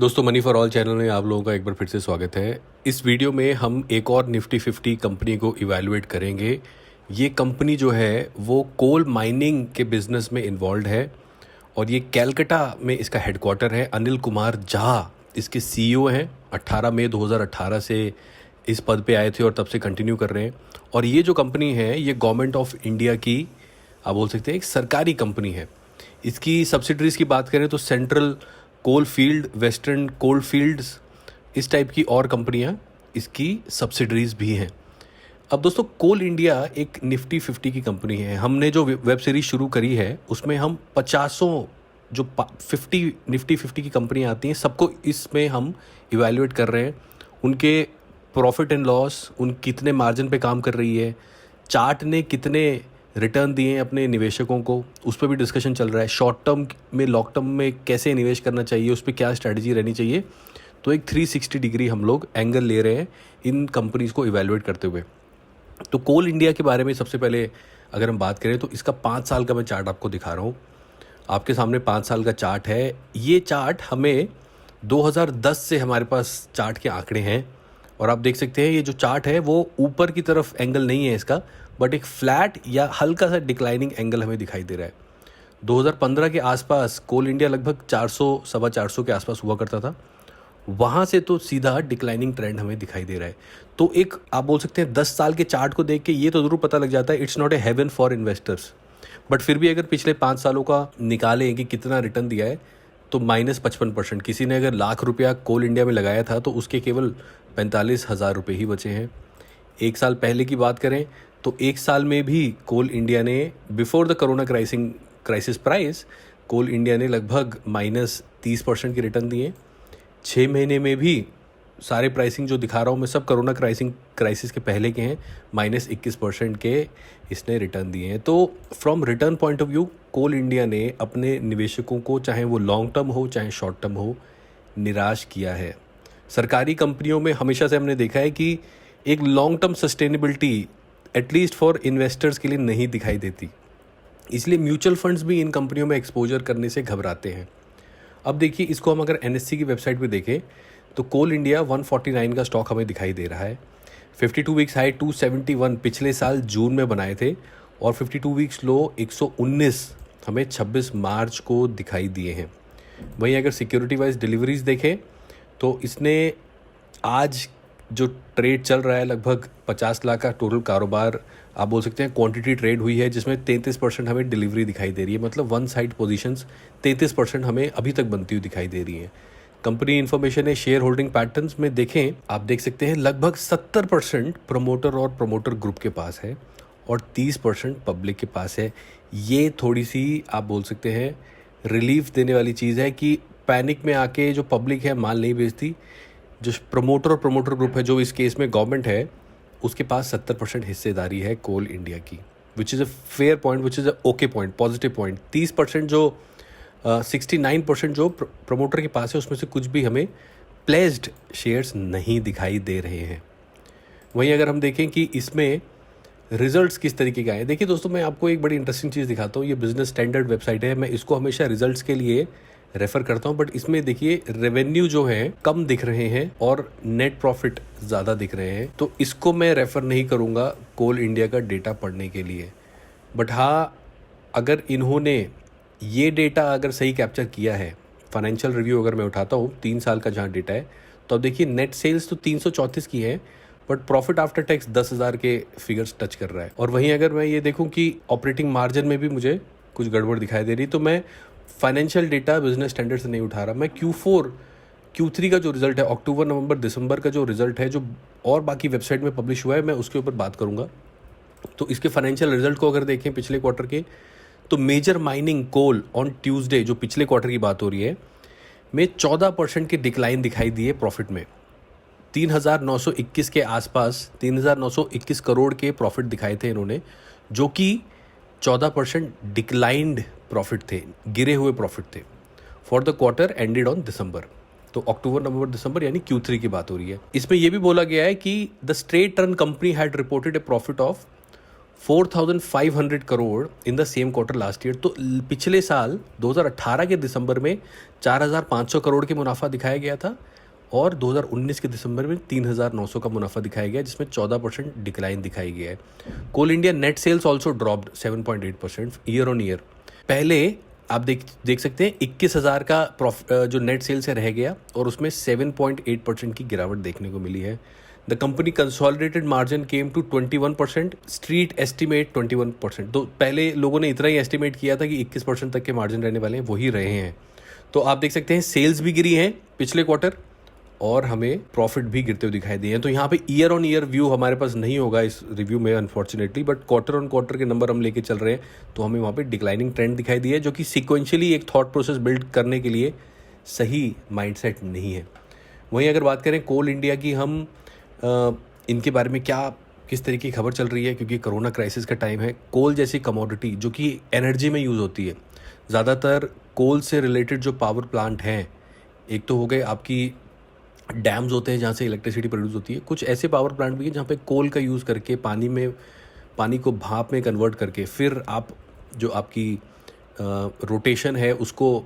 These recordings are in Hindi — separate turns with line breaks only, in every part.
दोस्तों, मनी फॉर ऑल चैनल में आप लोगों का एक बार फिर से स्वागत है। इस वीडियो में हम एक और निफ्टी 50 कंपनी को इवैल्यूएट करेंगे। ये कंपनी जो है वो कोल माइनिंग के बिजनेस में इन्वॉल्व है और ये कैलकाटा में इसका हेडक्वार्टर है। अनिल कुमार झा इसके सीईओ हैं। 18 मई 2018 से इस पद पे आए थे और तब से कंटिन्यू कर रहे हैं। और ये जो कंपनी है ये गवर्नमेंट ऑफ इंडिया की, आप बोल सकते हैं, एक सरकारी कंपनी है। इसकी सब्सिडरीज की बात करें तो सेंट्रल कोल फील्ड, वेस्टर्न कोल फील्ड्स, इस टाइप की और कंपनियां इसकी सब्सिडरीज भी हैं। अब दोस्तों, कोल इंडिया एक निफ्टी 50 की कंपनी है। हमने जो वेब सीरीज शुरू करी है उसमें हम 50 जो 50 निफ्टी 50 की कंपनियां आती हैं सबको इसमें हम इवैल्यूएट कर रहे हैं। उनके प्रॉफिट एंड लॉस, उन कितने मार्जिन पे काम कर रही है, चार्ट ने कितने रिटर्न दिए हैं अपने निवेशकों को, उस पर भी डिस्कशन चल रहा है। शॉर्ट टर्म में, लॉन्ग टर्म में कैसे निवेश करना चाहिए, उस पर क्या स्ट्रैटेजी रहनी चाहिए। तो एक 360 डिग्री हम लोग एंगल ले रहे हैं इन कंपनीज़ को इवैल्यूएट करते हुए। तो कोल इंडिया के बारे में सबसे पहले अगर हम बात करें तो इसका 5 साल का मैं चार्ट आपको दिखा रहा हूँ। आपके सामने 5 साल का चार्ट है। ये चार्ट हमें 2010 से हमारे पास चार्ट के आंकड़े हैं और आप देख सकते हैं ये जो चार्ट है वो ऊपर की तरफ एंगल नहीं है इसका, बट एक फ्लैट या हल्का सा डिक्लाइनिंग एंगल हमें दिखाई दे रहा है। 2015 के आसपास कोल इंडिया लगभग 400, सवा 400 के आसपास हुआ करता था। वहाँ से तो सीधा डिक्लाइनिंग ट्रेंड हमें दिखाई दे रहा है। तो एक, आप बोल सकते हैं, 10 साल के चार्ट को देख के ये तो ज़रूर पता लग जाता है it's not a haven for investors. But फिर भी अगर पिछले 5 सालों का निकालें कि कितना रिटर्न दिया है तो -55%। किसी ने अगर ₹1,00,000 कोल इंडिया में लगाया था तो उसके केवल 45,000 रुपये ही बचे हैं। एक साल पहले की बात करें तो एक साल में भी कोल इंडिया ने, before the corona crisis price, coal India ने लगभग -30% की रिटर्न दिए। 6 महीने में भी सारे प्राइसिंग जो दिखा रहा हूँ मैं सब कोरोना क्राइसिस के पहले के हैं, -21% के इसने रिटर्न दिए हैं। तो from return point of view coal India ने अपने निवेशकों को, चाहे वो लॉन्ग टर्म हो चाहे शॉर्ट टर्म हो, निराश किया है। सरकारी कंपनियों में हमेशा से हमने देखा है कि एक long term sustainability at least for investors के लिए नहीं दिखाई देती, इसलिए म्यूचुअल फंड्स भी इन कंपनियों में एक्सपोजर करने से घबराते हैं। अब देखिए, इसको हम अगर एनएससी की वेबसाइट पे देखें तो कोल इंडिया 149 का स्टॉक हमें दिखाई दे रहा है। 52 वीक्स हाई 271 पिछले साल जून में बनाए थे और 52 वीक्स लो 119 हमें 26 मार्च को दिखाई दिए हैं। वहीं अगर सिक्योरिटी वाइज डिलीवरीज देखें तो इसने आज जो ट्रेड चल रहा है लगभग 50 लाख का टोटल कारोबार, आप बोल सकते हैं, क्वांटिटी ट्रेड हुई है, जिसमें 33% हमें डिलीवरी दिखाई दे रही है। मतलब वन साइड पोजीशंस 33% हमें अभी तक बनती हुई दिखाई दे रही हैं। कंपनी इन्फॉर्मेशन है, शेयर होल्डिंग पैटर्न्स में देखें, आप देख सकते हैं लगभग 70% प्रमोटर और प्रमोटर ग्रुप के पास है और 30% पब्लिक के पास है। ये थोड़ी सी, आप बोल सकते हैं, रिलीफ देने वाली चीज़ है कि पैनिक में आके जो पब्लिक है माल नहीं बेचती। जो प्रमोटर और प्रमोटर ग्रुप है, जो इस केस में गवर्नमेंट है, उसके पास 70% हिस्सेदारी है कोल इंडिया की, which is a fair point, which is a okay point, positive point. 30% जो 69% जो प्रमोटर के पास है उसमें से कुछ भी हमें प्लेस्ड शेयर्स नहीं दिखाई दे रहे हैं। वहीं अगर हम देखें कि इसमें रिजल्ट्स किस तरीके का है, देखिए दोस्तों, मैं आपको एक बड़ी इंटरेस्टिंग चीज़ दिखाता हूँ। ये बिजनेस स्टैंडर्ड वेबसाइट है, मैं इसको हमेशा रिजल्ट्स के लिए रेफ़र करता हूँ, बट इसमें देखिए रेवेन्यू जो है कम दिख रहे हैं और नेट प्रॉफिट ज़्यादा दिख रहे हैं। तो इसको मैं रेफ़र नहीं करूँगा कोल इंडिया का डेटा पढ़ने के लिए। बट हाँ, अगर इन्होंने ये डेटा अगर सही कैप्चर किया है, फाइनेंशियल रिव्यू अगर मैं उठाता हूँ 3 साल का जहाँ डेटा है, तो अब देखिए नेट सेल्स तो 334 की है, बट प्रॉफिट आफ्टर टैक्स 10,000 के फिगर्स टच कर रहा है। और वहीं अगर मैं ये देखूँ कि ऑपरेटिंग मार्जिन में भी मुझे कुछ गड़बड़ दिखाई दे रही, तो मैं फाइनेंशियल डेटा बिजनेस स्टैंडर्ड से नहीं उठा रहा। मैं Q4 Q3 का जो रिजल्ट है, अक्टूबर नवंबर दिसंबर का जो रिजल्ट है, जो और बाकी वेबसाइट में पब्लिश हुआ है, मैं उसके ऊपर बात करूंगा। तो इसके फाइनेंशियल रिजल्ट को अगर देखें पिछले क्वार्टर के, तो major mining coal on Tuesday, जो पिछले क्वार्टर की बात हो रही है, में 14% की डिक्लाइन दिखाई दी है प्रॉफिट में। 3,921 के आसपास 3,921 करोड़ के प्रॉफिट दिखाए थे इन्होंने, जो कि 14% डिक्लाइंड प्रॉफिट थे, गिरे हुए प्रॉफिट थे for the quarter ended on December. तो अक्टूबर नवंबर दिसंबर यानी Q3 की बात हो रही है। इसमें यह भी बोला गया है कि the straight run company had reported A profit of 4,500 crore in the same quarter last year. तो पिछले साल 2018 के दिसंबर में 4,500 करोड़ के मुनाफा दिखाया गया था और 2019 के दिसंबर में 3,900 का मुनाफा दिखाया गया, जिसमें 14% डिक्लाइन दिखाई गया है। Coal India net sales also dropped 7.8% year on year. पहले आप देख सकते हैं 21,000 का जो नेट सेल्स है रह गया और उसमें 7.8% की गिरावट देखने को मिली है। The company consolidated margin came to 21%, street estimate 21%। तो पहले लोगों ने इतना ही एस्टिमेट किया था कि 21% तक के मार्जिन रहने वाले हैं, वही रहे हैं। तो आप देख सकते हैं सेल्स भी गिरी हैं पिछले क्वार्टर और हमें प्रॉफिट भी गिरते हुए दिखाई दिए हैं। तो यहाँ पे ईयर ऑन ईयर व्यू हमारे पास नहीं होगा इस रिव्यू में unfortunately, but quarter on quarter के नंबर हम लेके चल रहे हैं तो हमें वहाँ पे डिक्लाइनिंग ट्रेंड दिखाई दिया है, जो कि सिक्वेंशियली एक थॉट प्रोसेस बिल्ड करने के लिए सही माइंडसेट नहीं है। वहीं अगर बात करें कोल इंडिया की, हम इनके बारे में किस तरीके की खबर चल रही है, क्योंकि कोरोना क्राइसिस का टाइम है। कोल जैसी कमोडिटी जो कि एनर्जी में यूज़ होती है, ज़्यादातर कोल से रिलेटेड जो पावर प्लांट हैं, एक तो हो गए आपकी डैम्स होते हैं जहाँ से इलेक्ट्रिसिटी प्रोड्यूस होती है, कुछ ऐसे पावर प्लांट भी हैं जहाँ पे कोल का यूज़ करके पानी को भाप में कन्वर्ट करके फिर आप जो आपकी रोटेशन है उसको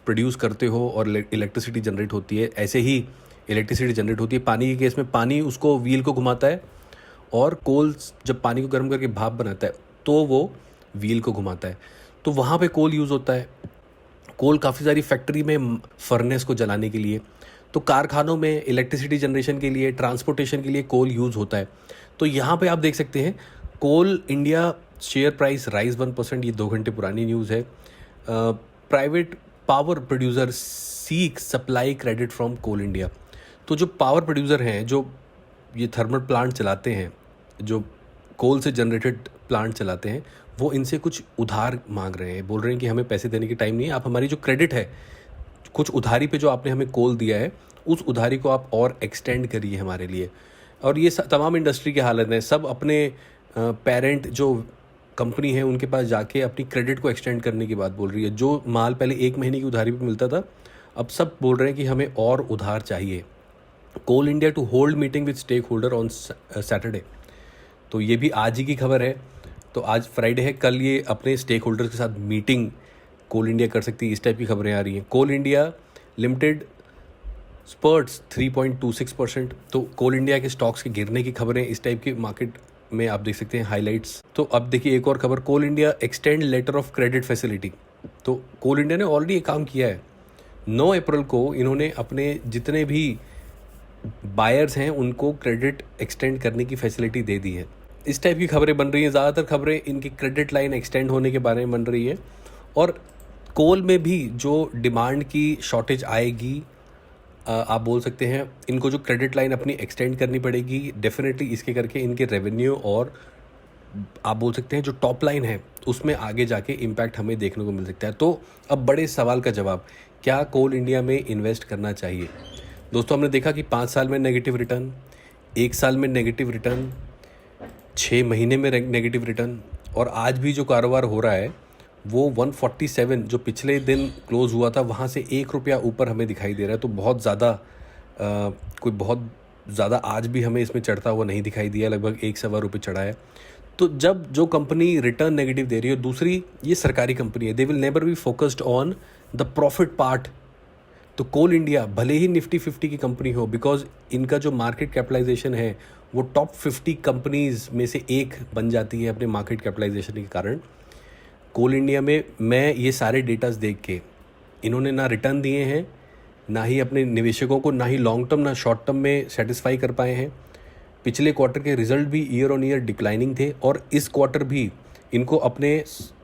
प्रोड्यूस करते हो और इलेक्ट्रिसिटी जनरेट होती है। ऐसे ही इलेक्ट्रिसिटी जनरेट होती है पानी के केस में, पानी उसको व्हील को घुमाता है और कोल जब पानी को गर्म करके भाप बनाता है तो वो व्हील को घुमाता है। तो वहाँ पे कोल यूज़ होता है। कोल काफ़ी सारी फैक्ट्री में फर्नेस को जलाने के लिए, तो कारखानों में इलेक्ट्रिसिटी जनरेशन के लिए, ट्रांसपोर्टेशन के लिए कोल यूज़ होता है। तो यहाँ पे आप देख सकते हैं coal India share price rise 1%, ये 2 घंटे पुरानी न्यूज़ है। Private power producer seek supply credit from coal India. तो जो पावर प्रोड्यूसर हैं, जो ये थर्मल प्लांट चलाते हैं, जो कोल से जनरेटेड प्लांट चलाते हैं, वो इनसे कुछ उधार मांग रहे हैं। बोल रहे हैं कि हमें पैसे देने की टाइम नहीं है, आप हमारी जो क्रेडिट है, कुछ उधारी पे जो आपने हमें कोल दिया है, उस उधारी को आप और एक्सटेंड करिए हमारे लिए। और ये तमाम इंडस्ट्री के हालत हैं, सब अपने पेरेंट जो कंपनी है उनके पास जाके अपनी क्रेडिट को एक्सटेंड करने की बात बोल रही है। जो माल पहले 1 महीने की उधारी पे मिलता था, अब सब बोल रहे हैं कि हमें और उधार चाहिए। Coal India to hold meeting with stakeholder on Saturday. तो ये भी आज ही की खबर है। तो आज फ्राइडे है, कल ये अपने स्टेक होल्डर्स के साथ मीटिंग कोल इंडिया कर सकती है, इस टाइप की खबरें आ रही हैं। Coal India limited sprouts 3.26%। तो कोल इंडिया के स्टॉक्स के गिरने की खबरें इस टाइप की मार्केट में आप देख सकते हैं हाइलाइट्स। तो अब देखिए एक और खबर, Coal India extend letter of credit facility. तो कोल इंडिया ने ऑलरेडी एक काम किया है। 9 अप्रैल को इन्होंने अपने जितने भी बायर्स हैं उनको क्रेडिट एक्सटेंड करने की फैसिलिटी दे दी है। इस टाइप की खबरें बन रही हैं, ज़्यादातर खबरें इनकी क्रेडिट लाइन एक्सटेंड होने के बारे में बन रही है। और कोल में भी जो डिमांड की शॉर्टेज आएगी, आप बोल सकते हैं इनको जो क्रेडिट लाइन अपनी एक्सटेंड करनी पड़ेगी डेफिनेटली, इसके करके इनके रेवेन्यू और आप बोल सकते हैं जो टॉप लाइन है उसमें आगे जाके इम्पैक्ट हमें देखने को मिल सकता है। तो अब बड़े सवाल का जवाब, क्या कोल इंडिया में इन्वेस्ट करना चाहिए? दोस्तों, हमने देखा कि 5 साल में नेगेटिव रिटर्न, 1 साल में नेगेटिव रिटर्न, 6 महीने में नेगेटिव रिटर्न, और आज भी जो कारोबार हो रहा है वो 147 जो पिछले दिन क्लोज हुआ था वहाँ से 1 रुपया ऊपर हमें दिखाई दे रहा है। तो बहुत ज़्यादा आज भी हमें इसमें चढ़ता हुआ नहीं दिखाई दिया, लगभग 1-1.25 रुपये चढ़ा है। तो जब जो कंपनी रिटर्न नेगेटिव दे रही है, दूसरी ये सरकारी कंपनी है, they will never be focused on the profit part. तो कोल इंडिया भले ही निफ्टी 50 की कंपनी हो, बिकॉज इनका जो मार्केट कैपिटलाइजेशन है वो टॉप 50 कंपनीज में से एक बन जाती है अपने मार्केट कैपिटलाइजेशन के कारण। कोल इंडिया में मैं ये सारे डेटास देख के, इन्होंने ना रिटर्न दिए हैं, ना ही अपने निवेशकों को, ना ही लॉन्ग टर्म ना शॉर्ट टर्म में सेटिस्फाई कर पाए हैं। पिछले क्वार्टर के रिजल्ट भी ईयर ऑन ईयर डिक्लाइनिंग थे, और इस क्वार्टर भी इनको अपने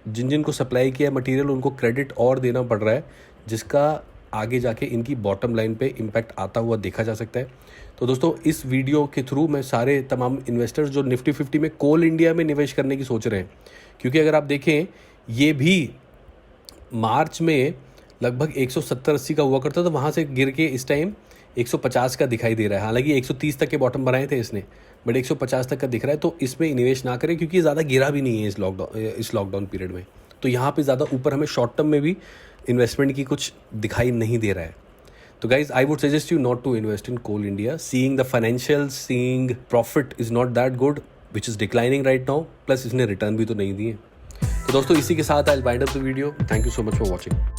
जिन को सप्लाई किया मटेरियल उनको क्रेडिट और देना पड़ रहा है, जिसका आगे जाके इनकी बॉटम लाइन पे इम्पैक्ट आता हुआ देखा जा सकता है। तो दोस्तों, इस वीडियो के थ्रू मैं सारे तमाम इन्वेस्टर्स जो निफ्टी 50 में कोल इंडिया में निवेश करने की सोच रहे हैं, क्योंकि अगर आप देखें ये भी मार्च में लगभग 170-80 का हुआ करता था, वहाँ से गिर के इस टाइम 150 का दिखाई दे रहा है। हालांकि 130 तक के बॉटम बनाए थे इसने, बट 150 तक का दिख रहा है। तो इसमें निवेश ना करें, क्योंकि ये ज़्यादा गिरा भी नहीं है इस लॉकडाउन पीरियड में। तो यहाँ पे ज़्यादा ऊपर हमें शॉर्ट टर्म में भी इन्वेस्टमेंट की कुछ दिखाई नहीं दे रहा है। तो guys, I would suggest you not to invest in coal India. Seeing the financial, seeing profit is not that good. Which is declining right now, plus इसने रिटर्न भी तो नहीं दिए। तो दोस्तों इसी के साथ I will wind up the video. Thank you so much for watching.